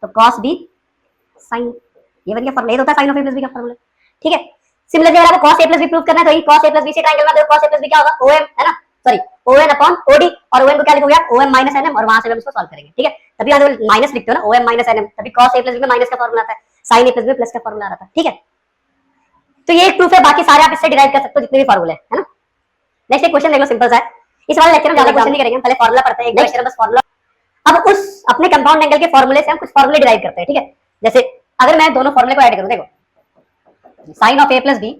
तो cos b sin, ये बन गया फॉर्मूला, ये होता है sin of a plus b का फॉर्मूला। ठीक है, सिमिलरली अगर आपको cos a plus b prove करना है तो ये cos a plus b से ट्रायंगल में देखो cos a plus b क्या होगा, OM है ना, सॉरी ON अपॉन OD, और OM को क्या लिखोगे आप, OM माइनस NM, और वहां से हम इसको सॉल्व करेंगे। ठीक है, तभी यहाँ जो माइनस लिखते हो ना OM माइनस NM, तभी cos a plus b में माइनस का फॉर्मूला आता है, sin a plus b plus का फॉर्मूला आता है। ठीक है, तो ये एक प्रूफ है, बाकी सारे आप इससे डिराइव कर सकते हो जितने भी फॉर्मूले है ना। नेक्स्ट एक क्वेश्चन देख लो, सिंपल सा है, इस वाले लेक्चर में ज्यादा क्वेश्चन नहीं करेंगे, पहले फॉर्मूला पढ़ते हैं, एक लेक्चर में बस फॉर्मूला। अब उस अपने कंपाउंड एंगल के फॉर्मूले से हम कुछ फॉर्मूले डिराइव करते हैं। ठीक है, जैसे अगर मैं दोनों फॉर्मूले को ऐड करूं, देखो sin of a plus b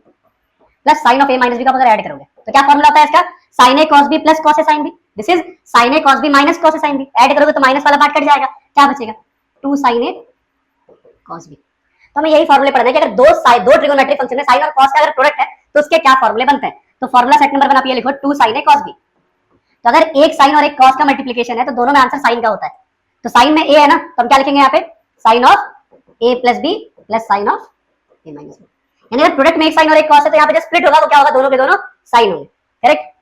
plus sin of a minus b का अगर ऐड करोगे तो क्या फॉर्मूला होता है इसका, sin a cos b plus cos a sin b, this is sin a cos b minus cos a sin b। Add करोगे तो माइनस वाला पार्ट कट जाएगा, क्या बचेगा 2 sin a cos b। तो हमें यही फॉर्मूले पढ़ना है कि अगर दो ट्रिगोनोमेट्रिक फंक्शन में sin और cos का अगर प्रोडक्ट है तो उसके क्या फॉर्मूले बनते हैं। तो फॉर्मूला सेट नंबर 1 आप ये लिखो 2 sin a cos b। तो अगर एक sin और एक cos का मल्टीप्लिकेशन है तो दोनों में आंसर sin का होता है, तो sin में a है ना, तो हम क्या लिखेंगे यहाँ पे sin of a plus b plus sin of a minus b। यानी अगर प्रोडक्ट में एक sin और एक cos है तो यहाँ पे जब स्प्लिट होगा तो क्या होगा, दोनों के दोनों sin होंगे। करेक्ट।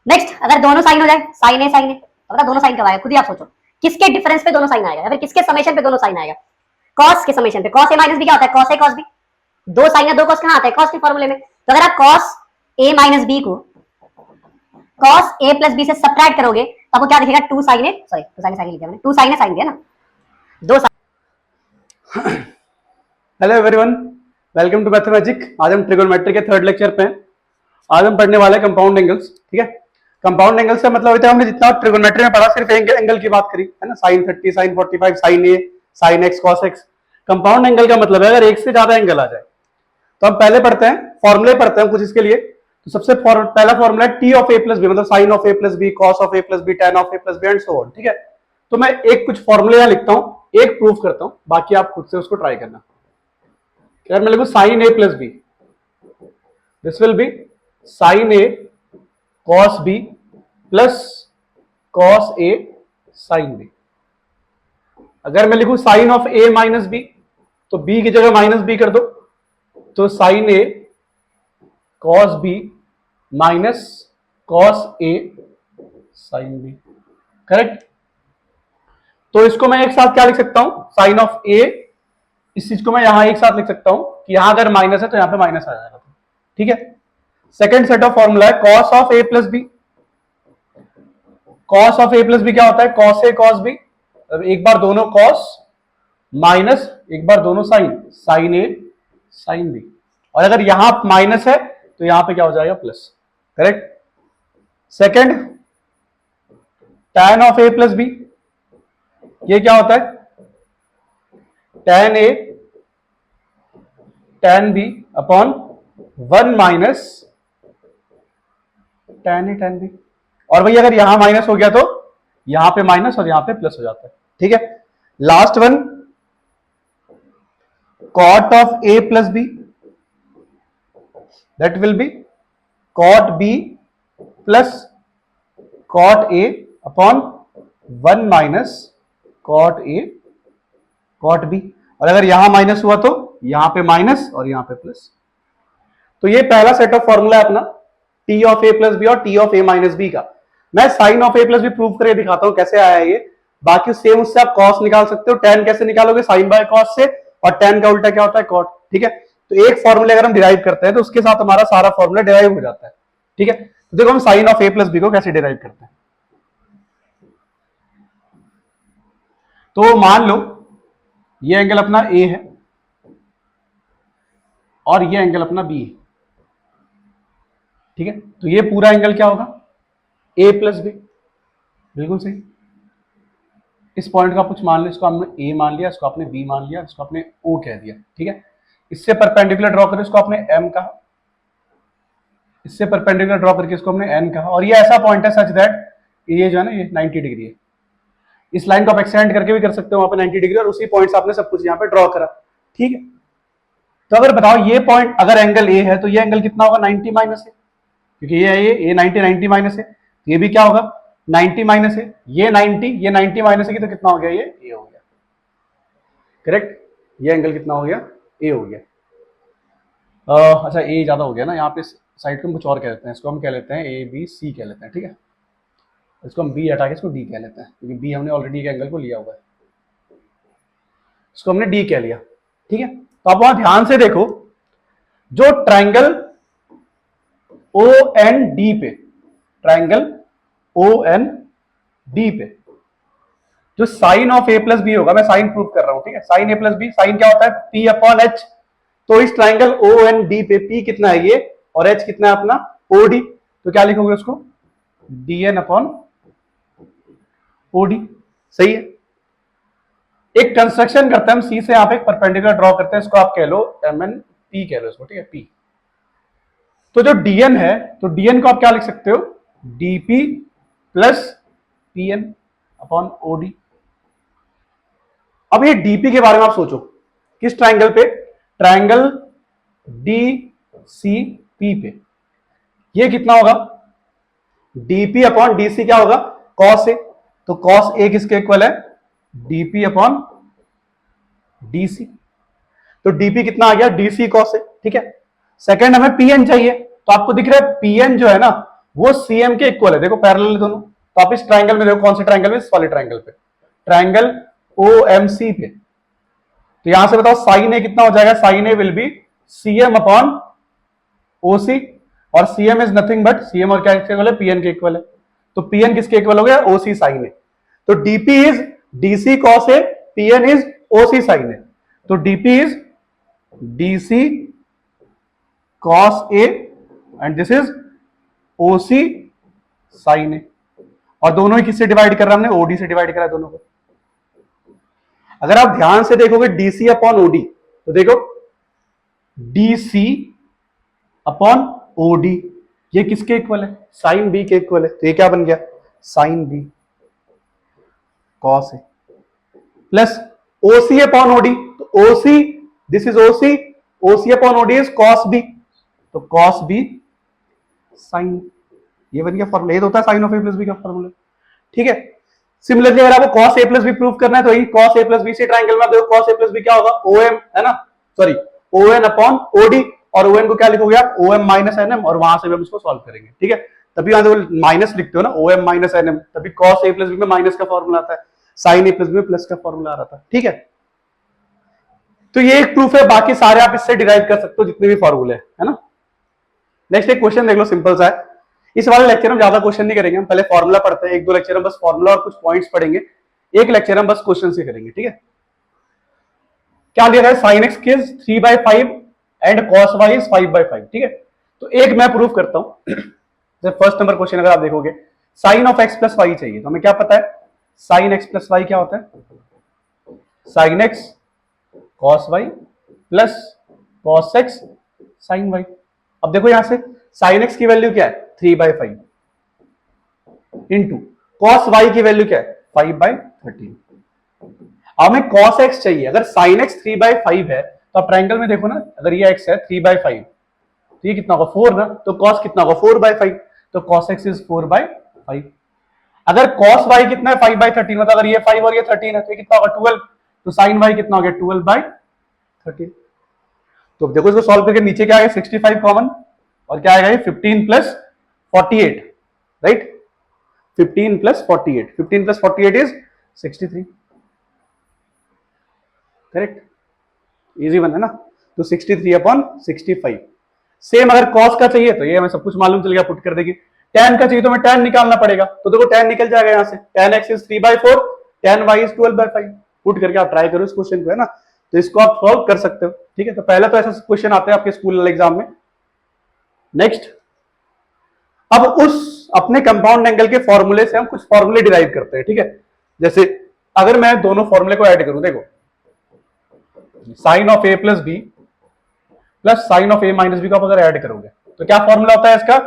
नेक्स्ट अगर दोनों sin हो जाए, sin a sin a, तो बता दोनों sin कब आएगा, खुद ही आप सोचो किसके डिफरेंस पे दोनों sin आएगा या फिर किसके समेशन पे दोनों sin आएगा। cos के समेशन पे, cos a माइनस b क्या होता है, cos a cos b। दो sin या दो cos कहाँ आता है, cos के फॉर्मूले में। तो अगर आप cos a माइनस b को cos a प्लस b से सब्ट्रैक्ट करोगे तो आपको क्या दिखेगा, 2 sin a, sorry 2 sin a sin लिखा मैंने, 2 sin a sin दिया ना, दो hello everyone, welcome to mathematic. आज हम ट्रिगोनोमेट्री के थर्ड लेक्चर पे हैं। आज हम पढ़ने वाले हैं कंपाउंड एंगल्स। ठीक है, कंपाउंड एंगल्स का मतलब होता है हमने जितना ट्रिगोनोमेट्री में पढ़ा सिर्फ एंगल की बात करी है ना, sin 30, sin 45, sin a, sin x, cos x। Compound angle का मतलब है अगर एक से ज्यादा एंगल आ जाए। तो हम पहले पढ़ते हैं, फॉर्मूले पढ़ते हैं कुछ इसके लिए। तो सबसे पहला फॉर्मूला है t of a plus B, मतलब sin of a plus B, cos of a plus B, tan of a plus B and so on. ठीक है, तो मैं एक कुछ फॉर्मूले यहाँ लिखता हूँ, एक प्रूफ करता हूँ, बाकी आप खुद से उसको ट्राई करना। अगर मैं लिखूं sin a plus B, this will be sin a cos b plus cos a sin b। अगर मैं लिखूं sin of a minus b, तो b की जगह माइनस b कर दो, तो sin a cos b minus cos a sin b। Correct. तो इसको मैं एक साथ क्या लिख सकता हूं, sin ऑफ a, इस चीज को मैं यहां एक साथ लिख सकता हूं कि यहां अगर माइनस है तो यहां पे माइनस आ जाएगा। ठीक है, सेकंड सेट ऑफ फॉर्मूला है cos of a plus B. cos of a plus B क्या होता है, cos a cos b, एक बार दोनों cos माइनस एक बार दोनों sin, sin a sin b। और अगर यहां माइनस है तो यहां पे क्या हो जाएगा, plus. Correct. Second tan of a plus B, ये क्या होता है, tan a tan b upon 1 minus tan a tan b। और भाई अगर यहां माइनस हो गया तो यहां पे माइनस और यहां पे प्लस हो जाता है। ठीक है, last one cot of a plus B, that will be cot b plus cot a upon 1 minus cot a cot b। और अगर यहां माइनस हुआ तो यहां पे माइनस और यहां पे प्लस। तो ये पहला सेट ऑफ फॉर्मूला है अपना t of a plus B और t of a minus B का। मैं sin of a plus B prove करके दिखाता हूं कैसे आया ये। बाकी सेम उससे आप cos निकाल सकते हो, tan कैसे निकालोगे, sin बाय cos से, और tan का उल्टा क्या होता है, cot। ठीक है, तो एक फॉर्मूले अगर हम डिराइव करते हैं तो उसके साथ हमारा सारा फॉर्मूला डिराइव हो जाता है। ठीक है, तो देखो हम sin of a plus B को कैसे डिराइव करते हैं। तो मान लो ये एंगल अपना a है और ये एंगल अपना b है। ठीक है, तो ये पूरा एंगल क्या होगा, a प्लस बी। बिल्कुल सही। इस पॉइंट का कुछ मान लो, इसको हमने a मान लिया, इसको आपने b मान लिया, इसको आपने o कह दिया। ठीक है, इससे परपेंडिकुलर ड्रॉ करके इसको आपने m कहा, इससे परपेंडिकुलर ड्रॉ करके इसको हमने n कहा। और ये ऐसा पॉइंट है सच दैट ये जो है ना, ये 90 डिग्री है। इस लाइन को आप एक्सटेंड करके भी कर सकते हो वहां पे 90 डिग्री, और उसी पॉइंट से आपने सब कुछ यहाँ पे ड्रॉ करा। ठीक है, तो अगर बताओ ये पॉइंट अगर एंगल a है तो ये एंगल कितना होगा, 90 माइनस है, क्योंकि ये 90 माइनस है, ये भी क्या होगा, 90 माइनस है। ये 90 माइनस है, तो कितना हो गया, ये a हो गया। करेक्ट, ये एंगल कितना हो गया, a हो गया। अच्छा a ज्यादा हो गया ना, यहाँ पे साइड को हम कुछ और कह लेते हैं, इसको हम कह लेते हैं a b c कह लेते हैं। ठीक है, इसको हम b हटा के इसको d कह लेते हैं, क्योंकि b हमने ऑलरेडी एक एंगल को लिया हुआ है। इसको हमने डी कह लिया, ठीक है। तो आप वहां ध्यान से देखो, जो ट्राइंगल ओ एन डी पे, ट्राइंगल ओ एन डी पे जो sine of A plus B होगा, मैं साइन प्रूव कर रहा हूं, ठीक है। Sine A plus B, sine क्या होता है, पी अपॉन एच। तो इस ट्राइंगल ओ एन डी पे पी कितना है ये, और एच कितना है अपना ओ डी, तो क्या लिखोगे उसको, D N upon O D. सही है। एक कंस्ट्रक्शन करते हैं हम, सी से यहां पे एक परपेंडिकुलर ड्रॉ करते हैं, इसको आप कह लो एम एन पी कह लो इसको, ठीक है, पी। तो जो डीएन है, तो डीएन को आप क्या लिख सकते हो, DP plus PN upon OD. अब ये डीपी के बारे में आप सोचो, किस ट्राइंगल पे, ट्राइंगल डी सी पी पे, ये कितना होगा, डीपी अपॉन डीसी क्या होगा, कॉस ए। तो कॉस ए किसके इक्वल है, डीपी अपॉन डीसी। तो डीपी कितना आ गया, डीसी कॉस ए, ठीक है। सेकंड हमें पीएन चाहिए, तो आपको दिख रहा है पीएन जो है ना वो सीएम के इक्वल है, देखो पैरेलल दोनों। तो आप इस ट्राइंगल में देखो, कौन से ट्राइंगल में, इस वाले ट्राइंगल पे, ट्राइंगल ओएमसी पे। तो यहां से बताओ साइन ए कितना हो जाएगा, sine A will be CM upon OC, और CM is nothing but, CM और क्या इक्वल है, पीएन के इक्वल है। तो पीएन किसके इक्वल हो गया, ओसी साइन ए। तो DP is DC cos A, PN is OC sine A. तो DP is DC cos A and this is OC sine A. और दोनों ही किससे डिवाइड कर रहा है हमने, ओडी से डिवाइड करा दोनों को। अगर आप ध्यान से देखोगे डीसी अपॉन ओडी, तो देखो डीसी अपॉन ओडी ये किसके इक्वल है, साइन बी के इक्वल है। तो ये क्या बन गया, sine B cos A plus OC upon OD. तो OC, this is OC, OC upon OD is cos B, तो कॉस बी साइन। ये बन गया फॉर्मूला, ये तो होता है sine of A plus B का फॉर्मूला, ठीक है। सिमिलरली अगर आपको cos a plus B prove करना है, तो यही cos a प्लस बी से ट्राइंगल में देखो cos a प्लस बी क्या होगा, OM है ना, सॉरी ON अपॉन OD, और ON को क्या लिखोगे आप, OM माइनस NM, और वहां से भी हम इसको सॉल्व करेंगे, ठीक है। तभी यहां देखो माइनस लिखते हो ना, OM माइनस NM, तभी cos a प्लस बी में माइनस का फॉर्मूला आता है, sin a प्लस बी में प्लस का फॉर्मूला आ रहा था, ठीक है। तो ये एक प्रूफ है, बाकी सारे आप इससे डिराइव कर सकते हो जितने भी फॉर्मूले है ना। नेक्स्ट एक क्वेश्चन देख लो, सिंपल सा है। इस वाले लेक्चर में ज्यादा क्वेश्चन नहीं करेंगे, हम पहले फॉर्मूला पढ़ते हैं, एक दो लेक्चर में बस फॉर्मूला और कुछ पॉइंट्स पढ़ेंगे, एक लेक्चर हम बस क्वेश्चन से करेंगे, ठीक है। क्या दिया है, साइन एक्स किस 3/5 एंड कॉस वाई इज 5/5, ठीक है। तो एक मैं प्रूफ करता हूं, जब फर्स्ट नंबर क्वेश्चन अगर आप देखोगे, sine of X plus Y चाहिए, तो हमें क्या पता है, साइन एक्स प्लस वाई क्या होता है, sine X cos Y plus cos X sine Y. अब देखो यहां से साइन एक्स की वैल्यू क्या है, 3/5 इंटू कॉस वाई की वैल्यू क्या है, 5/13। हमें cos x चाहिए, अगर sin x 3/5 है तो आप ट्राइंगल में देखो ना, अगर ये x है 3/5 तो ये कितना होगा 4 ना, तो cos कितना होगा 4/5, तो cos x इज 4/5। अगर cos y कितना है 5/13, मतलब अगर ये 5 और ये 13 है तो ये कितना होगा 12, तो sin y कितना हो गया 12/13। तो देखो इसको सॉल्व करके नीचे क्या आएगा 65 कॉमन, और क्या आएगा ये 15 plus 48, right, 15 plus 48, 15 plus 48 is 63, correct, easy one है ना। तो 63/65। सेम अगर cos का चाहिए तो ये हमें सब कुछ मालूम चल गया, पुट कर देगी। tan का चाहिए तो हमें tan निकालना पड़ेगा, तो देखो tan निकल जाएगा यहां से, tan x is 3/4, tan y is 12/5। Put करके आप ट्राई करो इस क्वेश्चन को, है ना, तो इसको आप सॉल्व कर सकते हो, ठीक है। तो पहला तो ऐसा क्वेश्चन आते हैं आपके स्कूल एग्जाम में। नेक्स्ट, अब उस अपने कंपाउंड एंगल के फॉर्मूले से हम कुछ फॉर्मूले डिराइव करते हैं, ठीक है। जैसे अगर मैं दोनों फॉर्मूले को ऐड करूं, देखो sine of A plus B plus sine of A minus B को आप अगर ऐड करोगे तो क्या फॉर्मूला होता है इसका,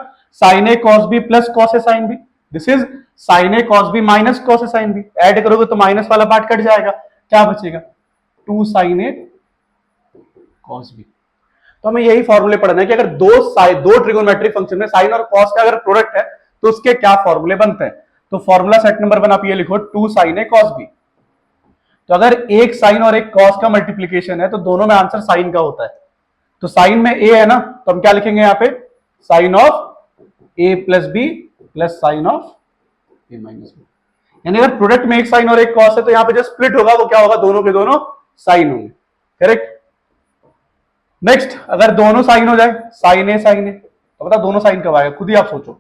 sine A cos B plus cos A sine B, this is sine A cos B minus cos A sine B. Add करोगे तो माइनस वाला पार्ट कट जाएगा, क्या बचेगा 2 sin a cos b। तो हमें यही फॉर्मूले पढ़ना है कि अगर दो ट्रिगोनोमेट्रिक फंक्शन में साइन और कॉस का अगर प्रोडक्ट है तो उसके क्या फॉर्मूले बनते हैं। तो फॉर्मूला सेट नंबर 1 आप ये लिखो 2 sin a cos b। तो अगर एक साइन और एक कॉस का मल्टीप्लीकेशन है तो दोनों में आंसर साइन का होता है, तो साइन में a है ना, तो हम क्या लिखेंगे यहाँ पे, sine of a plus B plus sine of a minus B. यानी अगर प्रोडक्ट में एक साइन और एक कॉस है तो यहाँ पे जो स्प्लिट होगा वो क्या होगा, दोनों के दोनों साइन होंगे, करेक्ट। नेक्स्ट, अगर दोनों साइन हो जाए, साइन ए, तो बता दोनों साइन कब आएगा, खुद ही आप सोचो,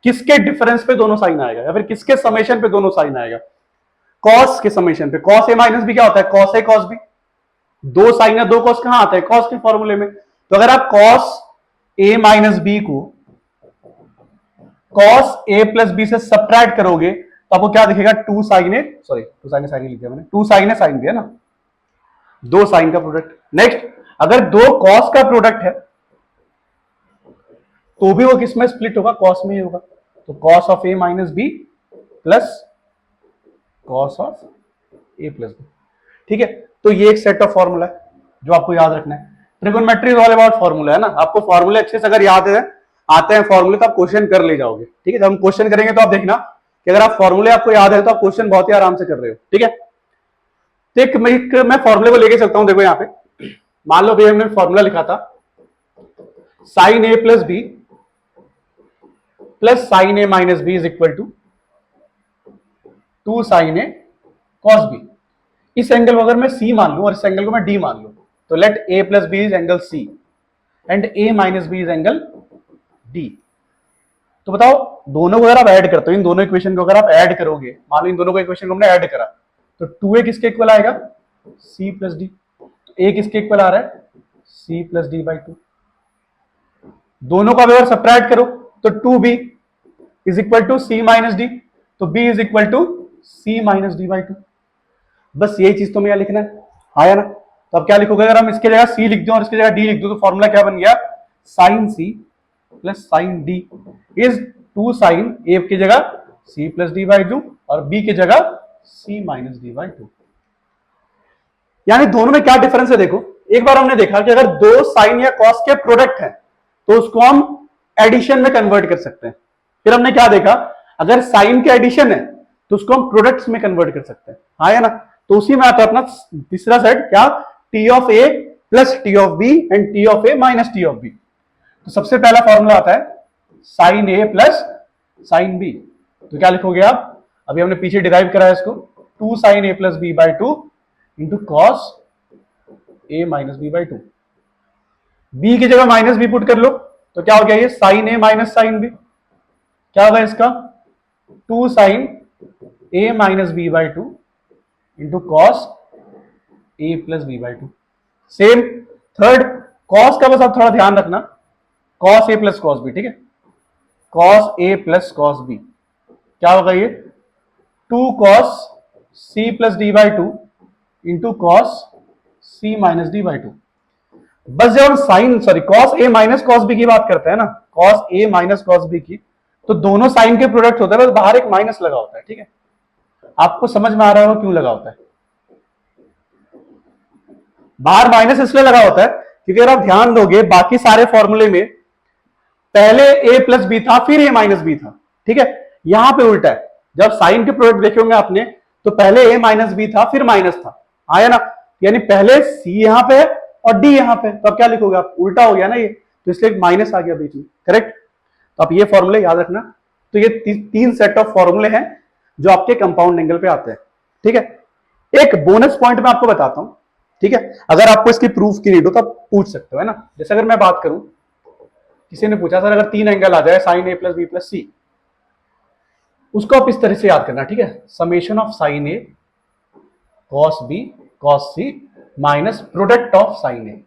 किसके डिफरेंस पे दोनों साइन आएगा या फिर किसके समेशन पे दोनों साइन आएगा। कॉस के समेशन पे, कॉस ए माइनस बी क्या होता है, कॉस ए कॉस बी। दो साइन या दो कॉस कहां आता है, कॉस के फॉर्मूले में। तो अगर आप कॉस ए माइनस बी को कॉस ए प्लस बी से सब्ट्रैक्ट करोगे तो आपको क्या दिखेगा, two sine A, sorry two sine A sine लिख दिया मैंने, टू साइन ए साइन भी है ना, दो साइन का प्रोडक्ट। नेक्स्ट, अगर दो कॉस का प्रोडक्ट है तो भी वो किस में स्प्लिट होगा, कॉस में ही होगा। तो cos of A minus B plus cos of A plus B, ठीक है। तो ये एक सेट ऑफ फॉर्मूला है जो आपको याद रखना है। Trigonometry is all about formula है ना, आपको फॉर्मूले अच्छे से अगर याद है, आते हैं फॉर्मूले तो आप क्वेश्चन कर ले जाओगे, ठीक है। जब हम क्वेश्चन करेंगे तो आप देखना कि अगर आप फॉर्मूले आपको याद है तो आप क्वेश्चन बहुत ही आराम से कर रहे हो, ठीक है। तो एक मैं फॉर्मूले को लेके चलता हूं, देखो यहाँ पे मान लो भैया हमने फॉर्मूला लिखा था sine A plus B plus sine A minus B is equal to two sine A cos B. इस एंगल को अगर मैं सी मान लूं और इस एंगल को मैं डी मान लूं, तो let A plus B is angle C and A minus B is angle D. तो बताओ दोनों को अगर आप ऐड करते हो, इन दोनों इक्वेशन को अगर आप ऐड करोगे, मान लो इन दोनों को इक्वेशन को हमने ऐड करा, तो 2a किसके इक्वल आएगा, c प्लस डी। तो a किसके इक्वल आ रहा है, c plus D by two. दोनों का अगर सब्ट्रैक्ट करो तो 2b is equal to c minus D, तो b is equal to c minus D by two. बस यही चीज तुम्हें यहाँ लिखना है, आया ना। तो अब क्या लिखोगे, अगर हम इसके जगह c लिख दो और इसके जगह d लिख दो तो फॉर्मूला क्या बन गया, sine c plus sine D is two sine A की जगह c plus D by two और b की जगह c minus D by two. यानी दोनों में क्या डिफरेंस है, देखो एक बार हमने देखा कि अगर दो साइन या कॉस के प्रोडक्ट है तो उसको हम एडिशन में कन्वर्ट कर सकते हैं। फिर हमने क्या देखा, अगर साइन के एडिशन है तो उसको हम प्रोडक्ट्स में कन्वर्ट कर सकते हैं, हाँ या ना। तो उसी में आता है अपना तीसरा सेट, क्या, T of A plus T of B and T of A minus T of B. तो सबसे पहला फॉर्मूला आता है sine A plus sine B. तो क्या लिखोगे आप, अभी हमने पीछे डिराइव करा है इसको, two sine A plus B by two into cos A minus B by two. B की जगह माइनस बी पुट कर लो तो क्या हो गया, ये sine A minus sine B. क्या होगा इसका, two sine A minus B by two into cos A plus B by two. Same third cos का बस आप थोड़ा ध्यान रखना, cos A plus cos B, ठीक है, cos A plus cos B. क्या होगा ये, two cos C plus D by two into cos C minus D by two. बस जब हम sine cos A minus cos B की बात करते हैं ना, cos A minus cos B की, तो दोनों साइन के प्रोडक्ट होते हैं, बस बाहर एक माइनस लगा होता है, ठीक है। आपको समझ में आ रहा होगा क्यों लगा होता है, बाहर माइनस इसलिए लगा होता है क्योंकि अगर आप ध्यान दोगे बाकी सारे फॉर्मूले में पहले ए प्लस बी था फिर ए माइनस बी था, ठीक है। यहां पे उल्टा है, जब साइन के प्रोडक्ट देखे होंगे आपने तो पहले ए माइनस बी था फिर माइनस था, आया ना। यानी पहले सी यहां पे और डी यहां पे, तो अब क्या लिखोगे आप, उल्टा हो गया ना ये, तो इसलिए माइनस आ गया बीच में, करेक्ट। तो आप ये फॉर्मूले याद रखना। तो ये तीन सेट ऑफ फॉर्मूले हैं जो आपके कंपाउंड एंगल पे आते हैं, ठीक है। एक बोनस पॉइंट मैं आपको बताता हूं, ठीक है, अगर आपको इसकी प्रूफ की नीड हो तो आप पूछ सकते हो, है ना। जैसे अगर मैं बात करूं, किसी ने पूछा सर अगर तीन एंगल आ जाए sine A plus B plus C, उसको आप इस तरह से याद करना, ठीक है, summation of sine A cos B cos C minus product of sine A.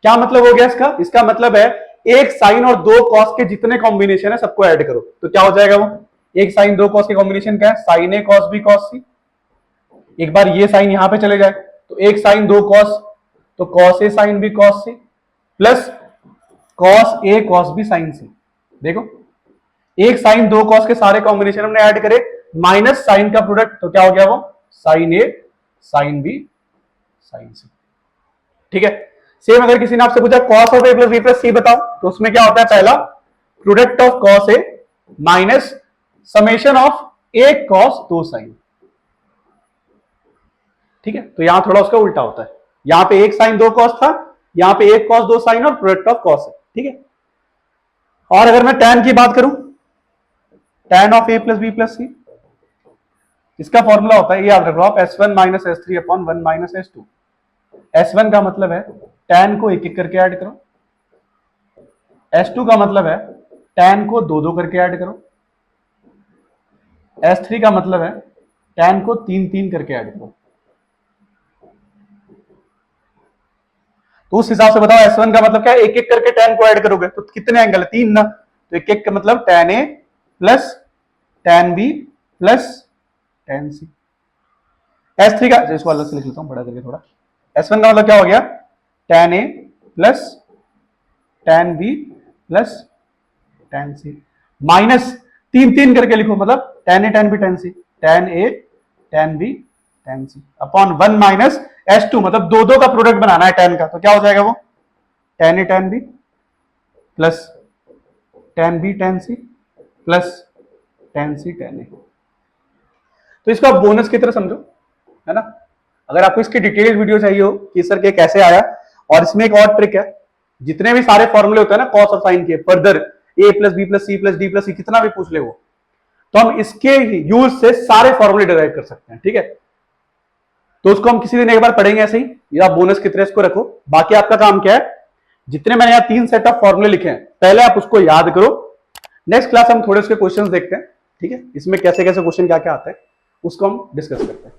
क्या मतलब हो गया इसका, इसका मतलब है एक साइन और दो कॉस के जितने कॉम्बिनेशन है सबको ऐड करो, तो क्या हो जाएगा वो, एक साइन दो कॉस के कॉम्बिनेशन क्या है, sine A cos B cos सी। एक बार ये साइन यहां पे चले जाए तो एक साइन दो कॉस, तो cos A sine B cos C plus cos A cos B sine C. देखो एक साइन दो कॉस के सारे कॉम्बिनेशन हमने ऐड करे माइनस साइन का प्रोडक्ट, तो क्या हो गया वो, sine A sine B sine C, ठीक है। सेम अगर किसी ने आपसे पूछा cos of A plus B plus C बताओ, तो उसमें क्या होता है, पहला product of cos A minus summation of A cos दो साइन, ठीक है। तो यहां थोड़ा उसका उल्टा होता है, यहां पे एक साइन दो कॉस था, यहां पे एक कॉस दो साइन और प्रोडक्ट ऑफ कॉस है, ठीक है। और अगर मैं tan की बात करूं, tan of A plus B plus C, इसका फॉर्मूला होता है, ये याद रखो आप, S1 minus S3 upon 1 minus S2। S1 का मतलब है tan को एक एक करके ऐड करो, S2 का मतलब है tan को दो दो करके ऐड करो, S3 का मतलब है tan को तीन तीन करके ऐड करो। तो उस हिसाब से बताओ S1 का मतलब क्या है, एक एक करके tan को ऐड करोगे तो कितने एंगल है, तीन ना, तो एक एक का मतलब tan A plus tan B plus tan C। S3 का, इसको अलग से लिख लेता हूं बड़ा करके थोड़ा, S1 का मतलब क्या हो गया, tan A plus tan B plus tan C, minus तीन तीन करके लिखो, मतलब tan A tan B tan C, tan A tan B tan C upon 1 minus S2, मतलब दो दो का प्रोडक्ट बनाना है tan का, तो क्या हो जाएगा वो, tan A tan B plus tan B tan C plus tan C tan A। तो इसको आप बोनस की तरह समझो, है ना। अगर आपको इसकी डिटेल वीडियो चाहिए हो कि सर के कैसे आया, और इसमें एक और ट्रिक है, जितने भी सारे फॉर्मूले होते हैं ना कॉस और साइन के, further a plus B plus C plus D plus C कितना भी पूछ ले वो, तो हम इसके यूज से सारे फॉर्मूले डिराइव कर सकते हैं, ठीक है। तो उसको हम किसी दिन एक बार पढ़ेंगे ऐसे ही, या बोनस की तरह इसको रखो। बाकी आपका काम क्या है, जितने मैंने यहाँ 3 सेट ऑफ फॉर्मूले लिखे हैं पहले आप उसको याद करो, नेक्स्ट क्लास हम थोड़े उसके क्वेश्चंस देखते हैं, ठीक है। इसमें कैसे कैसे क्वेश्चन क्या क्या आता है उसको हम डिस्कस करते हैं।